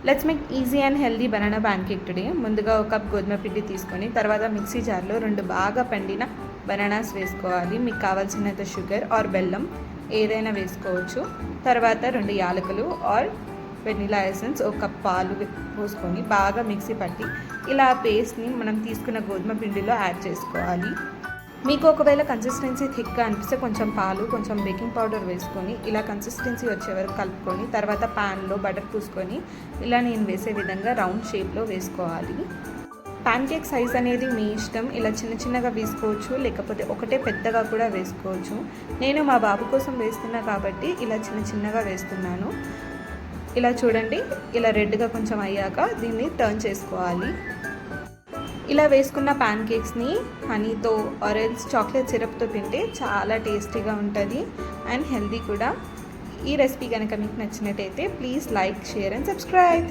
Let's make easy and healthy banana pan cake today. ముందుగా ఒక cup గోధుమ పిండి తీసుకొని తర్వాత మిక్సీ జార్లో 2 బాగా పండిన బనానాస్ వేసుకోవాలి. మీకు కావాల్సినంత షుగర్ ఆర్ బెల్లం ఏదైనా వేసుకోవచ్చు. తర్వాత 2 యాలకులు ఆర్ వెనిలా ఎసెన్స్, ఒక కప్ పాలు పోసుకొని బాగా మిక్సీ పట్టి ఇలా పేస్ట్ని మనం తీసుకున్న గోధుమ పిండిలో యాడ్ చేసుకోవాలి. మీకు ఒకవేళ కన్సిస్టెన్సీ థిక్గా అనిపిస్తే కొంచెం పాలు, కొంచెం బేకింగ్ పౌడర్ వేసుకొని ఇలా కన్సిస్టెన్సీ వచ్చే వరకు కలుపుకొని తర్వాత ప్యాన్లో బటర్ పూసుకొని ఇలా నేను వేసే విధంగా రౌండ్ షేప్లో వేసుకోవాలి. ప్యాన్ కేక్ సైజ్ అనేది మీ ఇష్టం. ఇలా చిన్న చిన్నగా వేసుకోవచ్చు, లేకపోతే ఒకటే పెద్దగా కూడా వేసుకోవచ్చు. నేను మా బాబు కోసం వేస్తున్నా కాబట్టి ఇలా చిన్న చిన్నగా వేస్తున్నాను. ఇలా చూడండి, ఇలా రెడ్గా కొంచెం అయ్యాక దీన్ని టర్న్ చేసుకోవాలి. ఇలా వేసుకున్న ప్యాన్ కేక్స్ని హనీతో ఆరెంజ్ చాక్లెట్ సిరప్తో తింటే చాలా టేస్టీగా ఉంటుంది అండ్ హెల్దీ కూడా. ఈ రెసిపీ కనుక మీకు నచ్చినట్టయితే please like, share and subscribe.